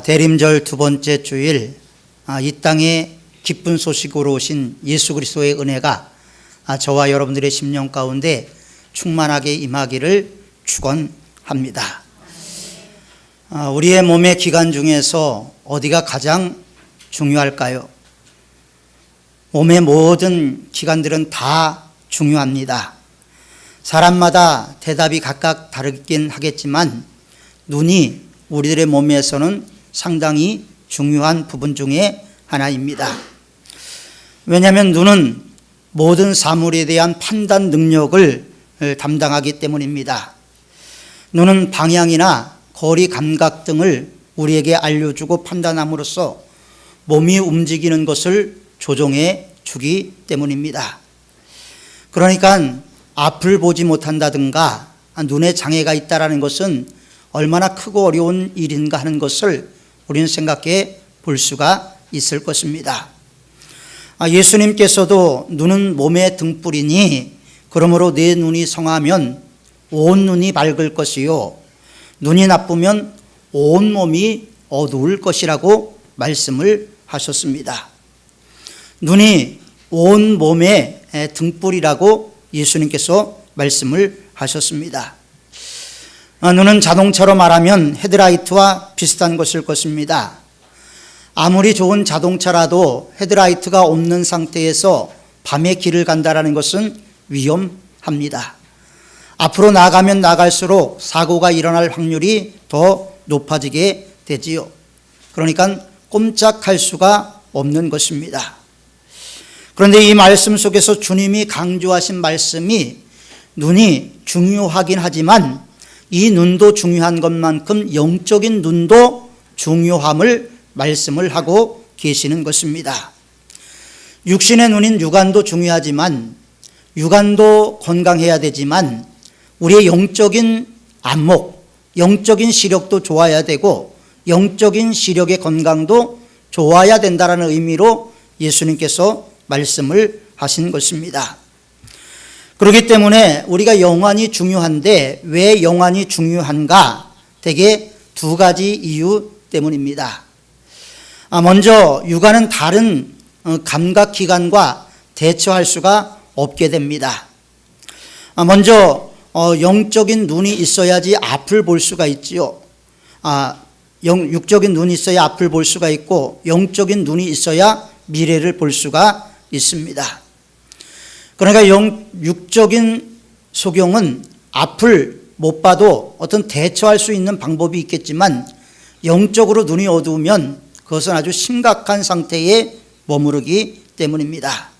대림절 두 번째 주일, 이 땅에 기쁜 소식으로 오신 예수 그리스도의 은혜가 저와 여러분들의 심령 가운데 충만하게 임하기를 축원합니다. 우리의 몸의 기관 중에서 어디가 가장 중요할까요? 몸의 모든 기관들은 다 중요합니다. 사람마다 대답이 각각 다르긴 하겠지만 눈이 우리들의 몸에서는 상당히 중요한 부분 중에 하나입니다. 왜냐하면 눈은 모든 사물에 대한 판단 능력을 담당하기 때문입니다. 눈은 방향이나 거리 감각 등을 우리에게 알려주고 판단함으로써 몸이 움직이는 것을 조정해 주기 때문입니다. 그러니까 앞을 보지 못한다든가 눈에 장애가 있다는 것은 얼마나 크고 어려운 일인가 하는 것을 우리는 생각해 볼 수가 있을 것입니다. 예수님께서도 눈은 몸의 등불이니 그러므로 내 눈이 성하면 온 눈이 밝을 것이요 눈이 나쁘면 온 몸이 어두울 것이라고 말씀을 하셨습니다. 눈이 온 몸의 등불이라고 예수님께서 말씀을 하셨습니다. 눈은 자동차로 말하면 헤드라이트와 비슷한 것일 것입니다. 아무리 좋은 자동차라도 헤드라이트가 없는 상태에서 밤에 길을 간다는 것은 위험합니다. 앞으로 나가면 나갈수록 사고가 일어날 확률이 더 높아지게 되지요. 그러니까 꼼짝할 수가 없는 것입니다. 그런데 이 말씀 속에서 주님이 강조하신 말씀이 눈이 중요하긴 하지만 이 눈도 중요한 것만큼 영적인 눈도 중요함을 말씀을 하고 계시는 것입니다. 육신의 눈인 육안도 중요하지만 육안도 건강해야 되지만 우리의 영적인 안목, 영적인 시력도 좋아야 되고 영적인 시력의 건강도 좋아야 된다는 의미로 예수님께서 말씀을 하신 것입니다. 그렇기 때문에 우리가 영안이 중요한데 왜 영안이 중요한가? 대개 두 가지 이유 때문입니다. 먼저 육안은 다른 감각기관과 대처할 수가 없게 됩니다. 먼저 영적인 눈이 있어야지 앞을 볼 수가 있지요. 육적인 눈이 있어야 앞을 볼 수가 있고 영적인 눈이 있어야 미래를 볼 수가 있습니다. 그러니까 육적인 소경은 앞을 못 봐도 어떤 대처할 수 있는 방법이 있겠지만 영적으로 눈이 어두우면 그것은 아주 심각한 상태에 머무르기 때문입니다.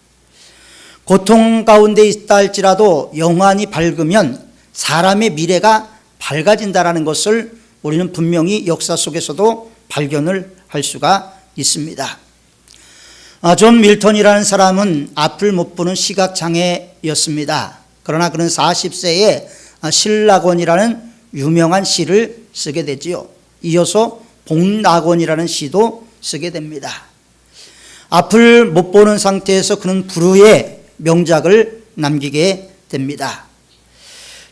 고통 가운데 있다 할지라도 영안이 밝으면 사람의 미래가 밝아진다는 것을 우리는 분명히 역사 속에서도 발견을 할 수가 있습니다. 존 밀턴이라는 사람은 앞을 못 보는 시각장애였습니다. 그러나 그는 40세에 실낙원이라는 유명한 시를 쓰게 되지요. 이어서 복낙원이라는 시도 쓰게 됩니다. 앞을 못 보는 상태에서 그는 불후의 명작을 남기게 됩니다.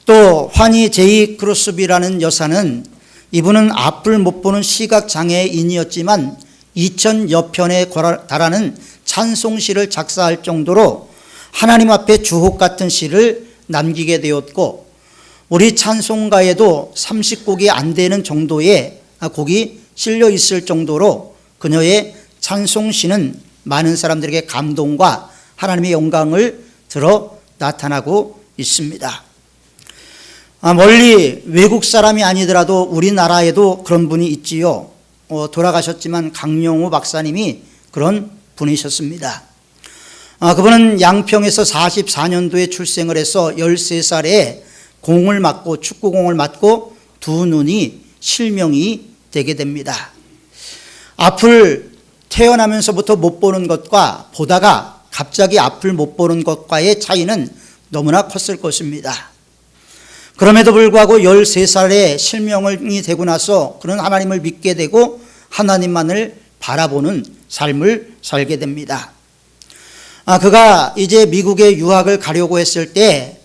또 환희 제이 크로스비라는 여사는 이분은 앞을 못 보는 시각장애인이었지만 2000여 편에 달하는 찬송시를 작사할 정도로 하나님 앞에 주옥 같은 시를 남기게 되었고 우리 찬송가에도 30곡이 안 되는 정도의 곡이 실려 있을 정도로 그녀의 찬송시는 많은 사람들에게 감동과 하나님의 영광을 들어 나타나고 있습니다. 멀리 외국 사람이 아니더라도 우리나라에도 그런 분이 있지요. 돌아가셨지만 강영호 박사님이 그런 분이셨습니다. 그분은 양평에서 44년도에 출생을 해서 13살에 공을 맞고 축구공을 맞고 두 눈이 실명이 되게 됩니다. 앞을 태어나면서부터 못 보는 것과 보다가 갑자기 앞을 못 보는 것과의 차이는 너무나 컸을 것입니다. 그럼에도 불구하고 13살에 실명이 되고 나서 그는 하나님을 믿게 되고 하나님만을 바라보는 삶을 살게 됩니다. 그가 이제 미국에 유학을 가려고 했을 때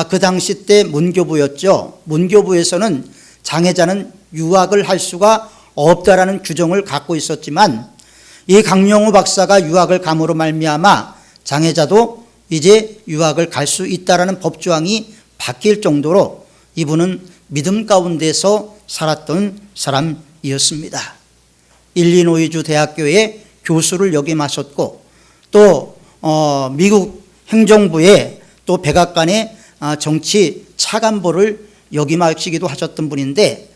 그 당시 때 문교부였죠. 문교부에서는 장애자는 유학을 할 수가 없다라는 규정을 갖고 있었지만 이 강영우 박사가 유학을 감으로 말미암아 장애자도 이제 유학을 갈 수 있다라는 법조항이 바뀔 정도로 이분은 믿음 가운데서 살았던 사람이었습니다. 일리노이주 대학교의 교수를 역임하셨고 또 미국 행정부의 또 백악관의 정치 차관보를 역임하시기도 하셨던 분인데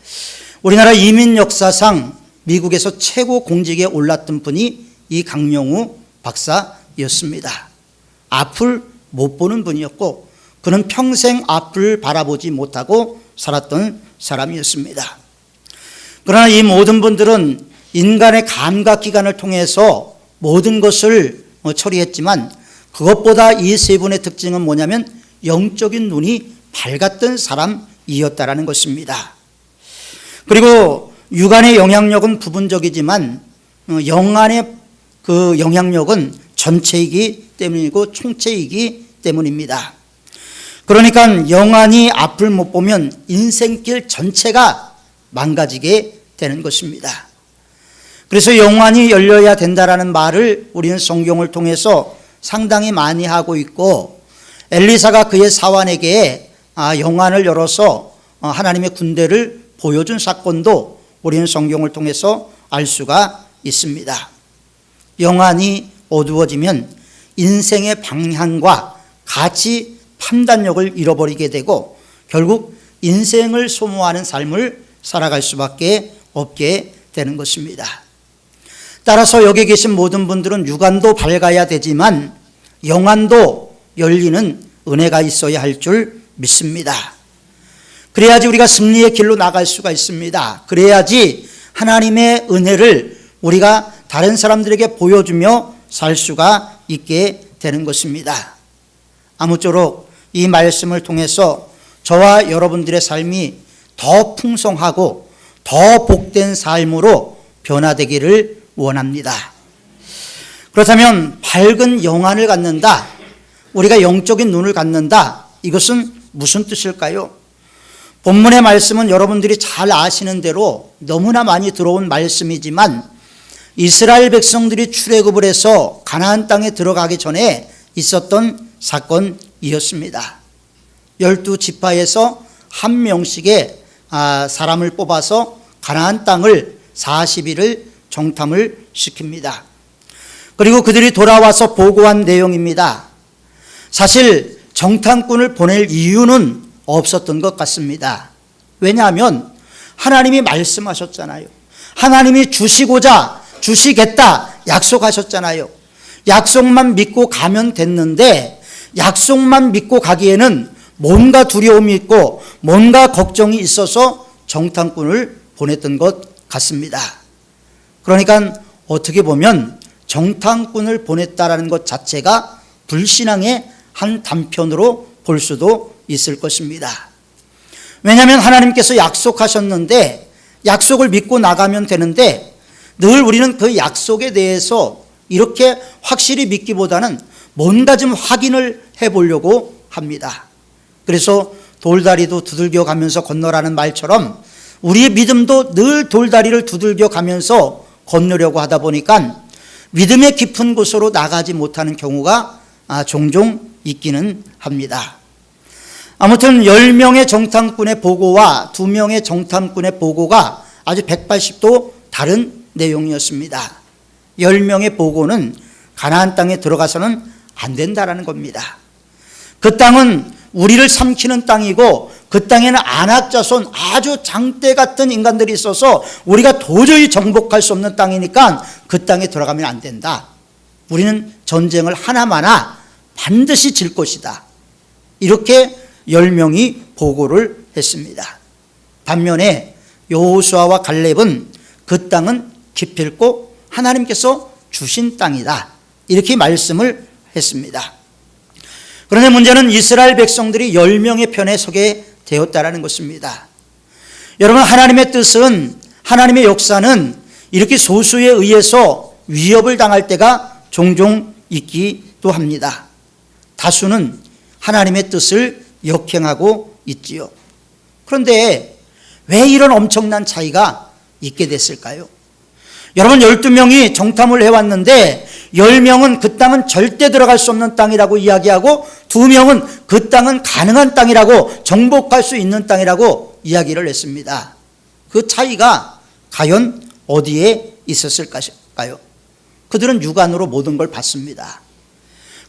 우리나라 이민 역사상 미국에서 최고 공직에 올랐던 분이 이 강영우 박사였습니다. 앞을 못 보는 분이었고 그는 평생 앞을 바라보지 못하고 살았던 사람이었습니다. 그러나 이 모든 분들은 인간의 감각기관을 통해서 모든 것을 처리했지만 그것보다 이 세 분의 특징은 뭐냐면 영적인 눈이 밝았던 사람이었다라는 것입니다. 그리고 육안의 영향력은 부분적이지만 영안의 그 영향력은 전체이기 때문이고 총체이기 때문입니다. 그러니까 영안이 앞을 못 보면 인생길 전체가 망가지게 되는 것입니다. 그래서 영안이 열려야 된다라는 말을 우리는 성경을 통해서 상당히 많이 하고 있고 엘리사가 그의 사환에게 영안을 열어서 하나님의 군대를 보여준 사건도 우리는 성경을 통해서 알 수가 있습니다. 영안이 어두워지면 인생의 방향과 가치 판단력을 잃어버리게 되고 결국 인생을 소모하는 삶을 살아갈 수밖에 없게 되는 것입니다. 따라서 여기 계신 모든 분들은 육안도 밝아야 되지만 영안도 열리는 은혜가 있어야 할 줄 믿습니다. 그래야지 우리가 승리의 길로 나갈 수가 있습니다. 그래야지 하나님의 은혜를 우리가 다른 사람들에게 보여주며 살 수가 있게 되는 것입니다. 아무쪼록 이 말씀을 통해서 저와 여러분들의 삶이 더 풍성하고 더 복된 삶으로 변화되기를 원합니다. 그렇다면 밝은 영안을 갖는다, 우리가 영적인 눈을 갖는다, 이것은 무슨 뜻일까요? 본문의 말씀은 여러분들이 잘 아시는 대로 너무나 많이 들어온 말씀이지만 이스라엘 백성들이 출애굽을 해서 가나안 땅에 들어가기 전에 있었던 사건이었습니다. 12지파에서 한 명씩의 사람을 뽑아서 가나안 땅을 40일을 정탐을 시킵니다. 그리고 그들이 돌아와서 보고한 내용입니다. 사실 정탐꾼을 보낼 이유는 없었던 것 같습니다. 왜냐하면 하나님이 말씀하셨잖아요. 하나님이 주시고자 주시겠다 약속하셨잖아요. 약속만 믿고 가면 됐는데 약속만 믿고 가기에는 뭔가 두려움이 있고 뭔가 걱정이 있어서 정탐꾼을 보냈던 것 같습니다. 그러니까 어떻게 보면 정탐꾼을 보냈다라는 것 자체가 불신앙의 한 단편으로 볼 수도 있을 것입니다. 왜냐하면 하나님께서 약속하셨는데 약속을 믿고 나가면 되는데 늘 우리는 그 약속에 대해서 이렇게 확실히 믿기보다는 뭔가 좀 확인을 해보려고 합니다. 그래서 돌다리도 두들겨 가면서 건너라는 말처럼 우리의 믿음도 늘 돌다리를 두들겨 가면서 건너려고 하다 보니까 믿음의 깊은 곳으로 나가지 못하는 경우가 종종 있기는 합니다. 아무튼 10명의 정탐꾼의 보고와 2명의 정탐꾼의 보고가 아주 180도 다른 내용이었습니다. 10명의 보고는 가나안 땅에 들어가서는 안 된다라는 겁니다. 그 땅은 우리를 삼키는 땅이고 그 땅에는 안악자손 아주 장대 같은 인간들이 있어서 우리가 도저히 정복할 수 없는 땅이니까 그 땅에 들어가면 안 된다. 우리는 전쟁을 하나마나 반드시 질 것이다. 이렇게 10명이 보고를 했습니다. 반면에 여호수아와 갈렙은 그 땅은 기필코 하나님께서 주신 땅이다. 이렇게 말씀을 했습니다. 그런데 문제는 이스라엘 백성들이 10명의 편에 서게 되었다는 것입니다. 여러분, 하나님의 뜻은, 하나님의 역사는 이렇게 소수에 의해서 위협을 당할 때가 종종 있기도 합니다. 다수는 하나님의 뜻을 역행하고 있지요. 그런데 왜 이런 엄청난 차이가 있게 됐을까요? 여러분, 12명이 정탐을 해왔는데 10명은 그 땅은 절대 들어갈 수 없는 땅이라고 이야기하고 2명은 그 땅은 가능한 땅이라고, 정복할 수 있는 땅이라고 이야기를 했습니다. 그 차이가 과연 어디에 있었을까요? 그들은 육안으로 모든 걸 봤습니다.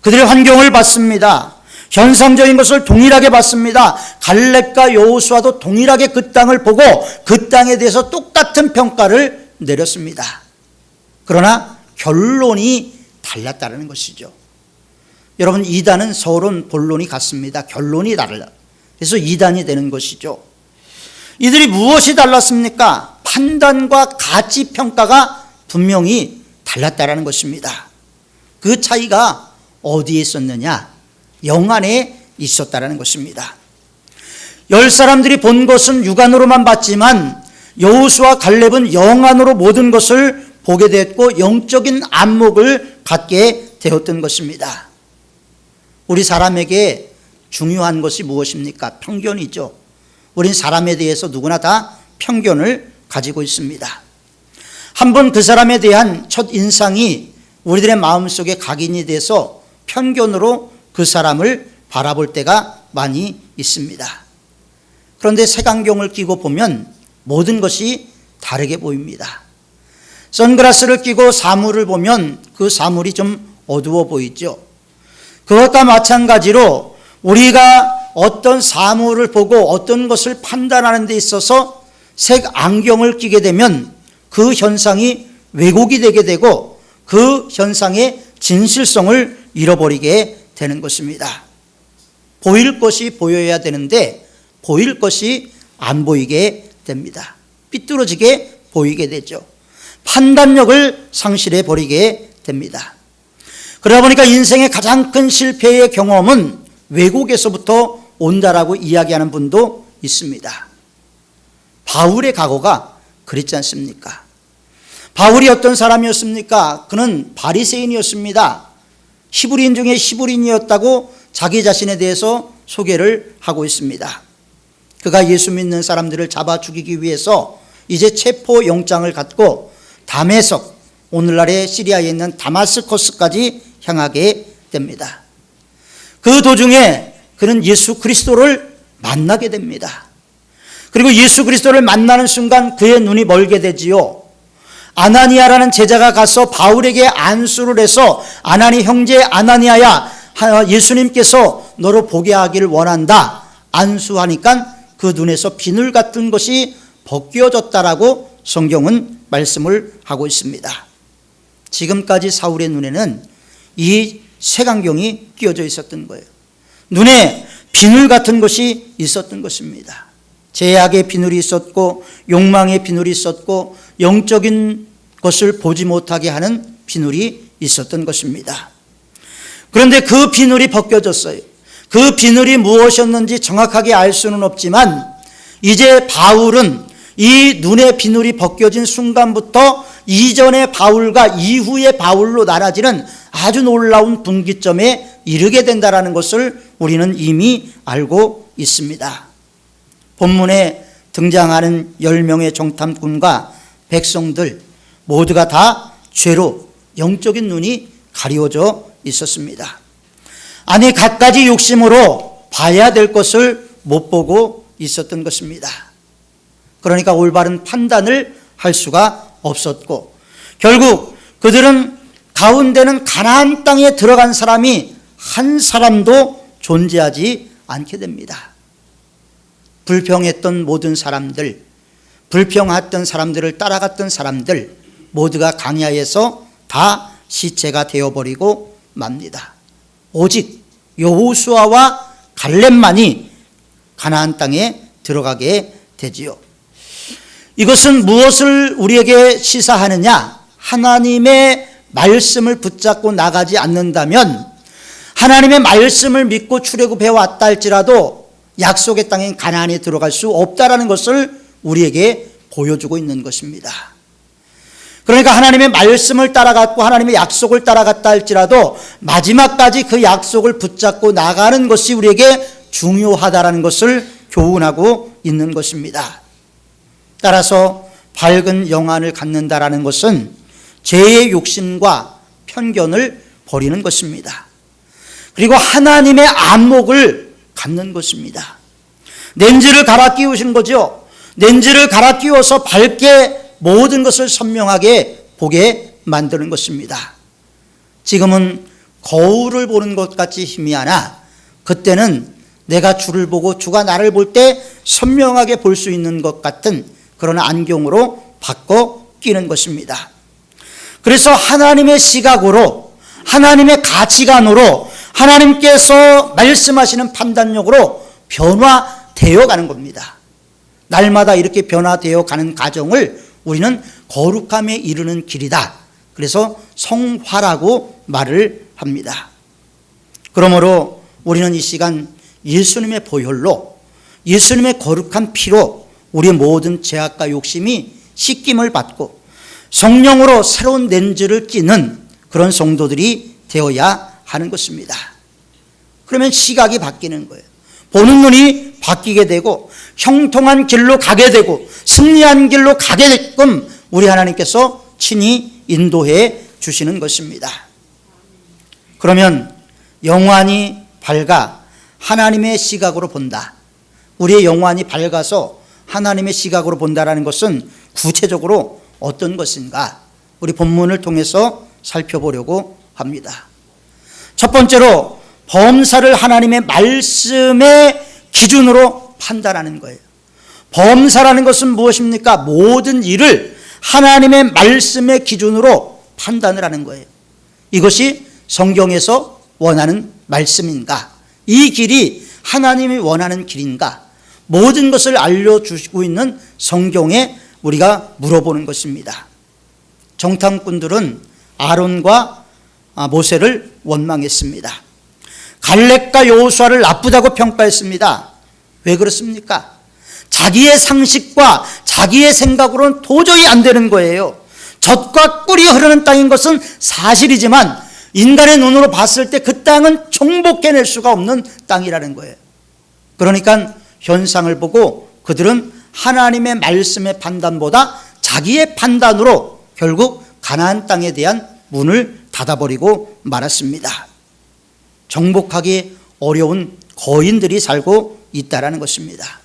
그들의 환경을 봤습니다. 현상적인 것을 동일하게 봤습니다. 갈렙과 여호수아도 동일하게 그 땅을 보고 그 땅에 대해서 똑같은 평가를 내렸습니다. 그러나 결론이 달랐다는 것이죠. 여러분, 이단은 서론, 본론이 같습니다. 결론이 달라. 그래서 이단이 되는 것이죠. 이들이 무엇이 달랐습니까? 판단과 가치 평가가 분명히 달랐다는 것입니다. 그 차이가 어디에 있었느냐? 영 안에 있었다는 것입니다. 10사람들이 본 것은 육안으로만 봤지만 여호수아 갈렙은 영 안으로 모든 것을 보게 됐고 영적인 안목을 갖게 되었던 것입니다. 우리 사람에게 중요한 것이 무엇입니까? 편견이죠. 우린 사람에 대해서 누구나 다 편견을 가지고 있습니다. 한번 그 사람에 대한 첫 인상이 우리들의 마음속에 각인이 돼서 편견으로 그 사람을 바라볼 때가 많이 있습니다. 그런데 색안경을 끼고 보면 모든 것이 다르게 보입니다. 선글라스를 끼고 사물을 보면 그 사물이 좀 어두워 보이죠. 그것과 마찬가지로 우리가 어떤 사물을 보고 어떤 것을 판단하는 데 있어서 색안경을 끼게 되면 그 현상이 왜곡이 되게 되고 그 현상의 진실성을 잃어버리게 되는 것입니다. 보일 것이 보여야 되는데 보일 것이 안 보이게 됩니다. 삐뚤어지게 보이게 되죠. 판단력을 상실해 버리게 됩니다. 그러다 보니까 인생의 가장 큰 실패의 경험은 왜곡에서부터 온다라고 이야기하는 분도 있습니다. 바울의 과거가 그랬지 않습니까? 바울이 어떤 사람이었습니까? 그는 바리새인이었습니다. 히브리인 중에 히브리인이었다고 자기 자신에 대해서 소개를 하고 있습니다. 그가 예수 믿는 사람들을 잡아 죽이기 위해서 이제 체포 영장을 갖고 다메섹, 오늘날의 시리아에 있는 다마스커스까지 향하게 됩니다. 그 도중에 그는 예수 그리스도를 만나게 됩니다. 그리고 예수 그리스도를 만나는 순간 그의 눈이 멀게 되지요. 아나니아라는 제자가 가서 바울에게 안수를 해서 아나니 형제 아나니아야, 예수님께서 너로 보게 하기를 원한다 안수하니까 그 눈에서 비늘 같은 것이 벗겨졌다라고 성경은 말씀을 하고 있습니다. 지금까지 사울의 눈에는 이 색안경이 끼어져 있었던 거예요. 눈에 비늘 같은 것이 있었던 것입니다. 죄악의 비늘이 있었고 욕망의 비늘이 있었고 영적인 것을 보지 못하게 하는 비늘이 있었던 것입니다. 그런데 그 비늘이 벗겨졌어요. 그 비늘이 무엇이었는지 정확하게 알 수는 없지만 이제 바울은 이 눈의 비늘이 벗겨진 순간부터 이전의 바울과 이후의 바울로 나눠지는 아주 놀라운 분기점에 이르게 된다는 것을 우리는 이미 알고 있습니다. 본문에 등장하는 10명의 정탐꾼과 백성들 모두가 다 죄로 영적인 눈이 가리워져 있었습니다. 아니 갖가지 욕심으로 봐야 될 것을 못 보고 있었던 것입니다. 그러니까 올바른 판단을 할 수가 없었고 결국 그들은 가운데는 가나안 땅에 들어간 사람이 한 사람도 존재하지 않게 됩니다. 불평했던 모든 사람들, 불평했던 사람들을 따라갔던 사람들 모두가 광야에서 다 시체가 되어버리고 맙니다. 오직 여호수아와 갈렙만이 가나안 땅에 들어가게 되지요. 이것은 무엇을 우리에게 시사하느냐? 하나님의 말씀을 붙잡고 나가지 않는다면 하나님의 말씀을 믿고 출애굽해 왔다 할지라도 약속의 땅인 가나안에 들어갈 수 없다라는 것을 우리에게 보여주고 있는 것입니다. 그러니까 하나님의 말씀을 따라갔고 하나님의 약속을 따라갔다 할지라도 마지막까지 그 약속을 붙잡고 나가는 것이 우리에게 중요하다라는 것을 교훈하고 있는 것입니다. 따라서 밝은 영안을 갖는다라는 것은 죄의 욕심과 편견을 버리는 것입니다. 그리고 하나님의 안목을 갖는 것입니다. 렌즈를 갈아 끼우신 거죠. 렌즈를 갈아 끼워서 밝게 모든 것을 선명하게 보게 만드는 것입니다. 지금은 거울을 보는 것 같이 희미하나 그때는 내가 주를 보고 주가 나를 볼 때 선명하게 볼 수 있는 것 같은 그런 안경으로 바꿔 끼는 것입니다. 그래서 하나님의 시각으로, 하나님의 가치관으로, 하나님께서 말씀하시는 판단력으로 변화되어 가는 겁니다. 날마다 이렇게 변화되어 가는 과정을 우리는 거룩함에 이르는 길이다. 그래서 성화라고 말을 합니다. 그러므로 우리는 이 시간 예수님의 보혈로, 예수님의 거룩한 피로 우리의 모든 죄악과 욕심이 씻김을 받고 성령으로 새로운 렌즈를 끼는 그런 성도들이 되어야 하는 것입니다. 그러면 시각이 바뀌는 거예요. 보는 눈이 바뀌게 되고 형통한 길로 가게 되고 승리한 길로 가게 되게끔 우리 하나님께서 친히 인도해 주시는 것입니다. 그러면 영안이 밝아 하나님의 시각으로 본다. 우리의 영안이 밝아서 하나님의 시각으로 본다라는 것은 구체적으로 어떤 것인가? 우리 본문을 통해서 살펴보려고 합니다. 첫 번째로 범사를 하나님의 말씀의 기준으로 판단하는 거예요. 범사라는 것은 무엇입니까? 모든 일을 하나님의 말씀의 기준으로 판단을 하는 거예요. 이것이 성경에서 원하는 말씀인가? 이 길이 하나님이 원하는 길인가? 모든 것을 알려주시고 있는 성경에 우리가 물어보는 것입니다. 정탐꾼들은 아론과 모세를 원망했습니다. 갈렙과 여호수아를 나쁘다고 평가했습니다. 왜 그렇습니까? 자기의 상식과 자기의 생각으로는 도저히 안 되는 거예요. 젖과 꿀이 흐르는 땅인 것은 사실이지만 인간의 눈으로 봤을 때 그 땅은 정복해낼 수가 없는 땅이라는 거예요. 그러니까 현상을 보고 그들은 하나님의 말씀의 판단보다 자기의 판단으로 결국 가나안 땅에 대한 문을 닫아버리고 말았습니다. 정복하기 어려운 거인들이 살고 있다는 것입니다.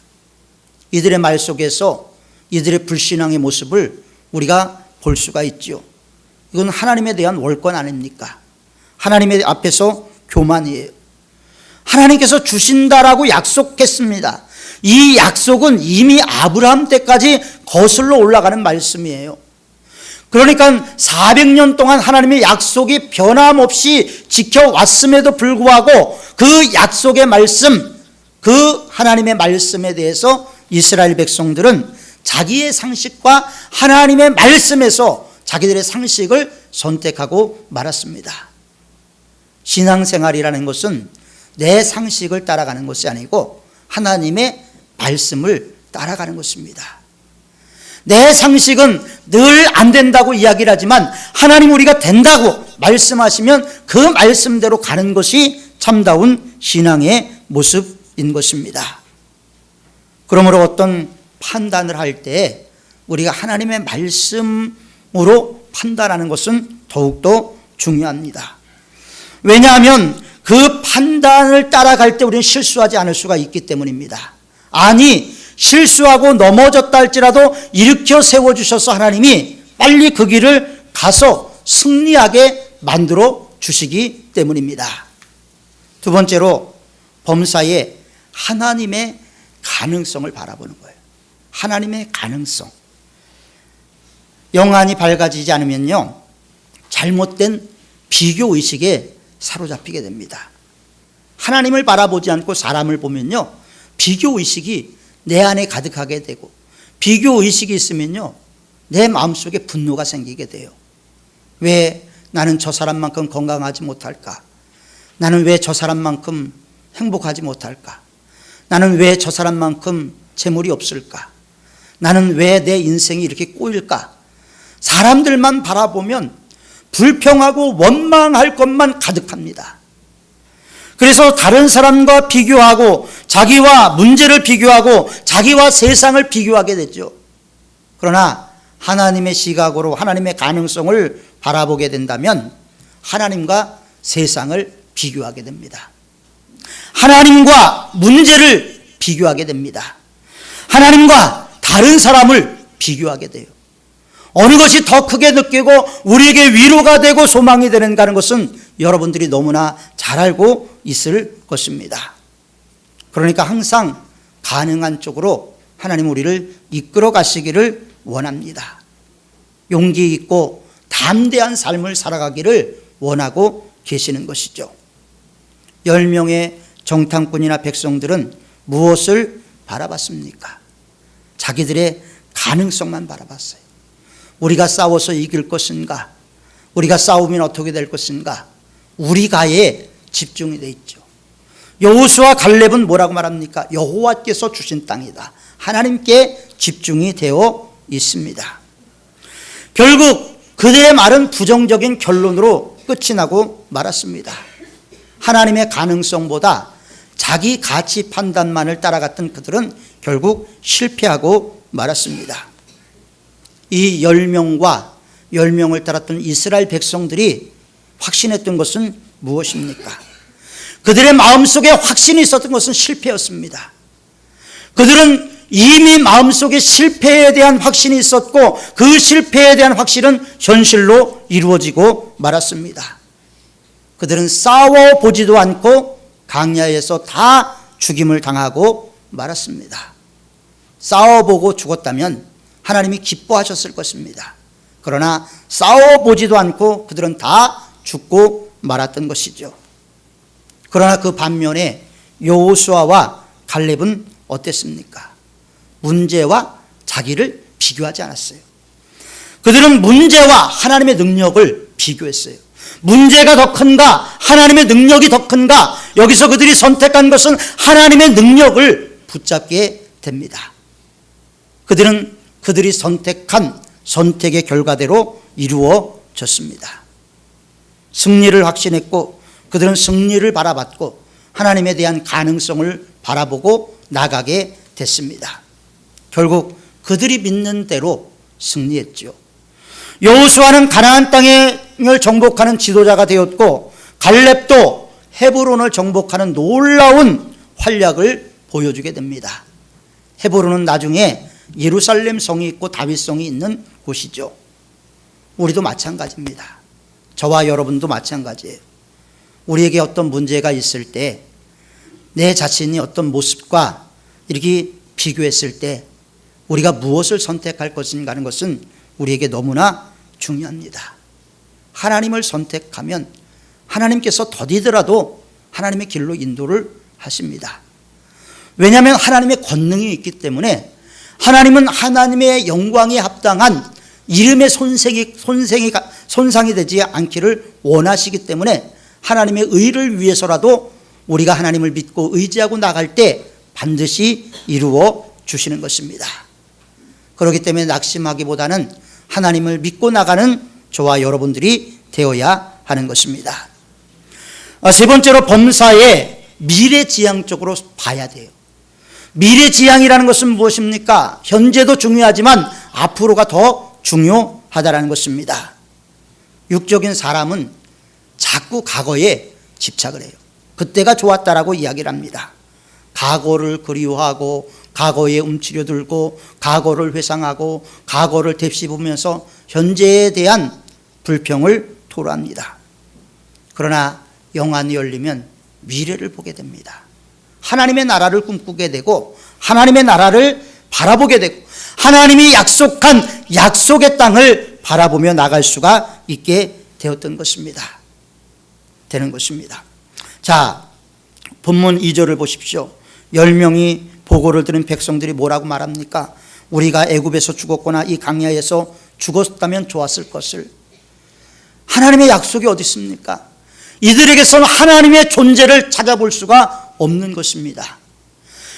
이들의 말 속에서 이들의 불신앙의 모습을 우리가 볼 수가 있죠. 이건 하나님에 대한 월권 아닙니까? 하나님의 앞에서 교만이에요. 하나님께서 주신다라고 약속했습니다. 이 약속은 이미 아브라함 때까지 거슬러 올라가는 말씀이에요. 그러니까 400년 동안 하나님의 약속이 변함없이 지켜왔음에도 불구하고 그 약속의 말씀, 그 하나님의 말씀에 대해서 이스라엘 백성들은 자기의 상식과 하나님의 말씀에서 자기들의 상식을 선택하고 말았습니다. 신앙생활이라는 것은 내 상식을 따라가는 것이 아니고 하나님의 말씀을 따라가는 것입니다. 내 상식은 늘 안 된다고 이야기를 하지만 하나님 우리가 된다고 말씀하시면 그 말씀대로 가는 것이 참다운 신앙의 모습인 것입니다. 그러므로 어떤 판단을 할 때 우리가 하나님의 말씀으로 판단하는 것은 더욱더 중요합니다. 왜냐하면 그 판단을 따라갈 때 우리는 실수하지 않을 수가 있기 때문입니다. 아니 실수하고 넘어졌다 할지라도 일으켜 세워주셔서 하나님이 빨리 그 길을 가서 승리하게 만들어 주시기 때문입니다. 두 번째로 범사에 하나님의 가능성을 바라보는 거예요. 하나님의 가능성. 영안이 밝아지지 않으면요 잘못된 비교의식에 사로잡히게 됩니다. 하나님을 바라보지 않고 사람을 보면요 비교의식이 내 안에 가득하게 되고 비교의식이 있으면요 내 마음속에 분노가 생기게 돼요. 왜 나는 저 사람만큼 건강하지 못할까? 나는 왜 저 사람만큼 행복하지 못할까? 나는 왜 저 사람만큼 재물이 없을까? 나는 왜 내 인생이 이렇게 꼬일까? 사람들만 바라보면 불평하고 원망할 것만 가득합니다. 그래서 다른 사람과 비교하고 자기와 문제를 비교하고 자기와 세상을 비교하게 되죠. 그러나 하나님의 시각으로 하나님의 가능성을 바라보게 된다면 하나님과 세상을 비교하게 됩니다. 하나님과 문제를 비교하게 됩니다. 하나님과 다른 사람을 비교하게 돼요. 어느 것이 더 크게 느끼고 우리에게 위로가 되고 소망이 되는가 하는 것은 여러분들이 너무나 잘 알고 있을 것입니다. 그러니까 항상 가능한 쪽으로 하나님 우리를 이끌어 가시기를 원합니다. 용기 있고 담대한 삶을 살아가기를 원하고 계시는 것이죠. 10명의 정탐꾼이나 백성들은 무엇을 바라봤습니까? 자기들의 가능성만 바라봤어요. 우리가 싸워서 이길 것인가? 우리가 싸우면 어떻게 될 것인가? 우리가에 집중이 돼 있죠. 여호수아 갈렙은 뭐라고 말합니까? 여호와께서 주신 땅이다. 하나님께 집중이 되어 있습니다. 결국 그들의 말은 부정적인 결론으로 끝이 나고 말았습니다. 하나님의 가능성보다 자기 가치 판단만을 따라갔던 그들은 결국 실패하고 말았습니다. 이 10명을 따랐던 이스라엘 백성들이 확신했던 것은 무엇입니까? 그들의 마음속에 확신이 있었던 것은 실패였습니다. 그들은 이미 마음속에 실패에 대한 확신이 있었고 그 실패에 대한 확신은 현실로 이루어지고 말았습니다. 그들은 싸워보지도 않고 강야에서 다 죽임을 당하고 말았습니다. 싸워보고 죽었다면 하나님이 기뻐하셨을 것입니다. 그러나 싸워보지도 않고 그들은 다 죽고 말았던 것이죠. 그러나 그 반면에 여호수아와 갈렙은 어땠습니까? 문제와 자기를 비교하지 않았어요. 그들은 문제와 하나님의 능력을 비교했어요. 문제가 더 큰가? 하나님의 능력이 더 큰가? 여기서 그들이 선택한 것은 하나님의 능력을 붙잡게 됩니다. 그들이 선택한 선택의 결과대로 이루어졌습니다. 승리를 확신했고 그들은 승리를 바라봤고 하나님에 대한 가능성을 바라보고 나가게 됐습니다. 결국 그들이 믿는 대로 승리했죠. 여호수아는 가나안 땅을 정복하는 지도자가 되었고 갈렙도 헤브론을 정복하는 놀라운 활약을 보여주게 됩니다. 헤브론은 나중에 예루살렘 성이 있고 다윗 성이 있는 곳이죠. 우리도 마찬가지입니다. 저와 여러분도 마찬가지예요. 우리에게 어떤 문제가 있을 때 내 자신이 어떤 모습과 이렇게 비교했을 때 우리가 무엇을 선택할 것인가 하는 것은 우리에게 너무나 중요합니다. 하나님을 선택하면 하나님께서 더디더라도 하나님의 길로 인도를 하십니다. 왜냐하면 하나님의 권능이 있기 때문에 하나님은 하나님의 영광에 합당한 이름의 손상이 되지 않기를 원하시기 때문에 하나님의 의를 위해서라도 우리가 하나님을 믿고 의지하고 나갈 때 반드시 이루어 주시는 것입니다. 그렇기 때문에 낙심하기보다는 하나님을 믿고 나가는 저와 여러분들이 되어야 하는 것입니다. 세 번째로 범사의 미래지향적으로 봐야 돼요. 미래지향이라는 것은 무엇입니까? 현재도 중요하지만 앞으로가 더 중요하다는 것입니다. 육적인 사람은 자꾸 과거에 집착을 해요. 그때가 좋았다라고 이야기를 합니다. 과거를 그리워하고 과거에 움츠려들고 과거를 회상하고 과거를 되씹으면서 현재에 대한 불평을 토로합니다. 그러나 영안이 열리면 미래를 보게 됩니다. 하나님의 나라를 꿈꾸게 되고 하나님의 나라를 바라보게 되고 하나님이 약속한 약속의 땅을 바라보며 나갈 수가 있게 되었던 것입니다. 되는 것입니다. 자, 본문 2절을 보십시오. 10명이 보고를 들은 백성들이 뭐라고 말합니까? 우리가 애굽에서 죽었거나 이 광야에서 죽었다면 좋았을 것을. 하나님의 약속이 어디 있습니까? 이들에게서는 하나님의 존재를 찾아볼 수가 없는 것입니다.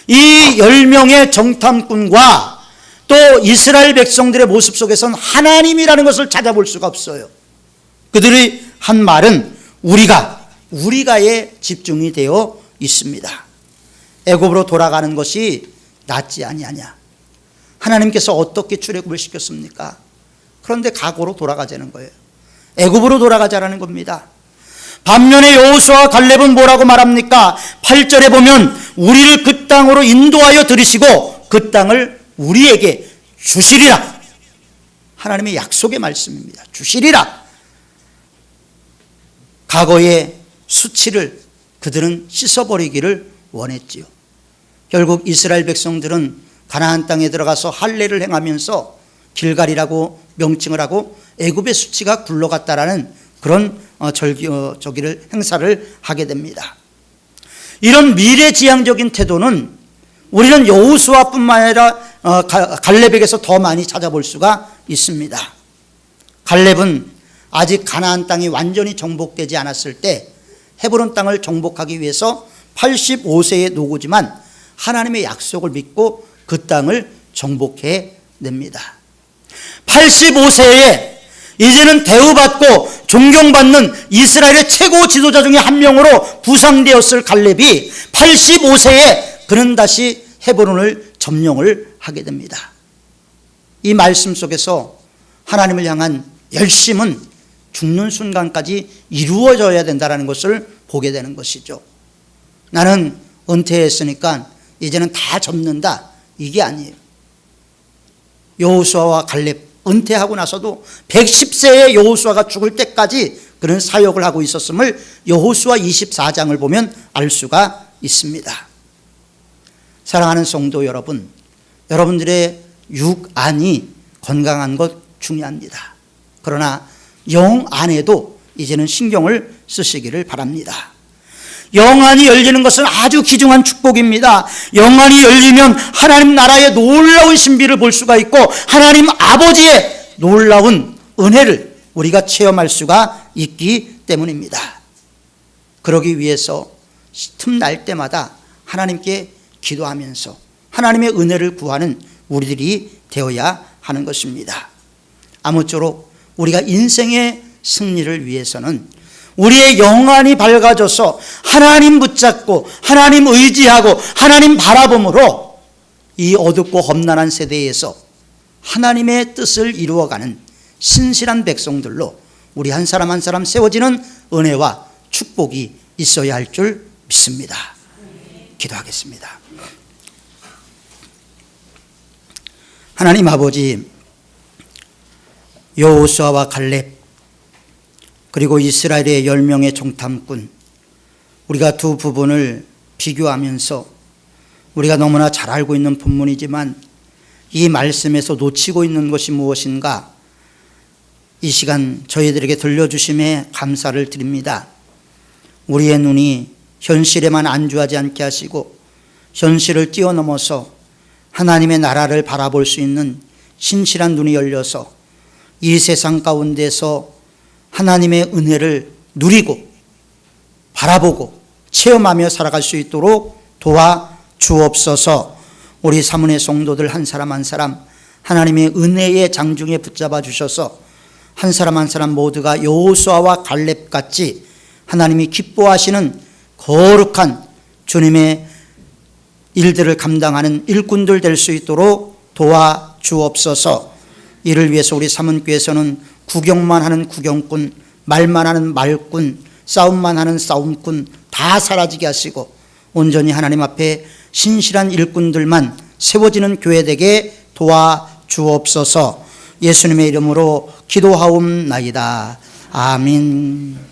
이 10명의 정탐꾼과 또 이스라엘 백성들의 모습 속에서는 하나님이라는 것을 찾아볼 수가 없어요. 그들이 한 말은 우리가에 집중이 되어 있습니다. 애굽으로 돌아가는 것이 낫지 아니하냐. 하나님께서 어떻게 출애굽을 시켰습니까? 그런데 과거로 돌아가자는 거예요. 애굽으로 돌아가자라는 겁니다. 반면에 여호수아와 갈렙은 뭐라고 말합니까? 8절에 보면 우리를 그 땅으로 인도하여 들이시고 그 땅을 우리에게 주시리라. 하나님의 약속의 말씀입니다. 주시리라. 과거의 수치를 그들은 씻어버리기를 원했지요. 결국 이스라엘 백성들은 가나안 땅에 들어가서 할례를 행하면서 길갈이라고 명칭을 하고 애굽의 수치가 굴러갔다라는 그런 저기를 행사를 하게 됩니다. 이런 미래지향적인 태도는 우리는 여호수아뿐만 아니라 갈렙에게서 더 많이 찾아볼 수가 있습니다. 갈렙은 아직 가나안 땅이 완전히 정복되지 않았을 때 헤브론 땅을 정복하기 위해서 85세의 노고지만 하나님의 약속을 믿고 그 땅을 정복해 냅니다. 85세에 이제는 대우받고 존경받는 이스라엘의 최고 지도자 중에 한 명으로 부상되었을 갈렙이 85세에 그는 다시 헤브론을 점령을 하게 됩니다. 이 말씀 속에서 하나님을 향한 열심은 죽는 순간까지 이루어져야 된다는 것을 보게 되는 것이죠. 나는 은퇴했으니까 이제는 다 접는다, 이게 아니에요. 여호수아와 갈렙 은퇴하고 나서도 110세의 여호수아가 죽을 때까지 그런 사역을 하고 있었음을 여호수아 24장을 보면 알 수가 있습니다. 사랑하는 성도 여러분, 여러분들의 육안이 건강한 것 중요합니다. 그러나 영 안에도 이제는 신경을 쓰시기를 바랍니다. 영안이 열리는 것은 아주 귀중한 축복입니다. 영안이 열리면 하나님 나라의 놀라운 신비를 볼 수가 있고 하나님 아버지의 놀라운 은혜를 우리가 체험할 수가 있기 때문입니다. 그러기 위해서 틈날 때마다 하나님께 기도하면서 하나님의 은혜를 구하는 우리들이 되어야 하는 것입니다. 아무쪼록 우리가 인생의 승리를 위해서는 우리의 영안이 밝아져서 하나님 붙잡고 하나님 의지하고 하나님 바라봄으로 이 어둡고 험난한 세대에서 하나님의 뜻을 이루어가는 신실한 백성들로 우리 한 사람 한 사람 세워지는 은혜와 축복이 있어야 할 줄 믿습니다. 기도하겠습니다. 하나님 아버지, 여호수아와 갈렙 그리고 이스라엘의 10명의 종탐꾼, 우리가 두 부분을 비교하면서 우리가 너무나 잘 알고 있는 본문이지만 이 말씀에서 놓치고 있는 것이 무엇인가, 이 시간 저희들에게 들려주심에 감사를 드립니다. 우리의 눈이 현실에만 안주하지 않게 하시고 현실을 뛰어넘어서 하나님의 나라를 바라볼 수 있는 신실한 눈이 열려서 이 세상 가운데서 하나님의 은혜를 누리고 바라보고 체험하며 살아갈 수 있도록 도와주옵소서. 우리 사문의 성도들 한 사람 한 사람 하나님의 은혜의 장중에 붙잡아 주셔서 한 사람 한 사람 모두가 여호수아와 갈렙같이 하나님이 기뻐하시는 거룩한 주님의 일들을 감당하는 일꾼들 될 수 있도록 도와주옵소서. 이를 위해서 우리 사문교에서는 구경만 하는 구경꾼, 말만 하는 말꾼, 싸움만 하는 싸움꾼 다 사라지게 하시고 온전히 하나님 앞에 신실한 일꾼들만 세워지는 교회 되게 도와주옵소서. 예수님의 이름으로 기도하옵나이다. 아멘.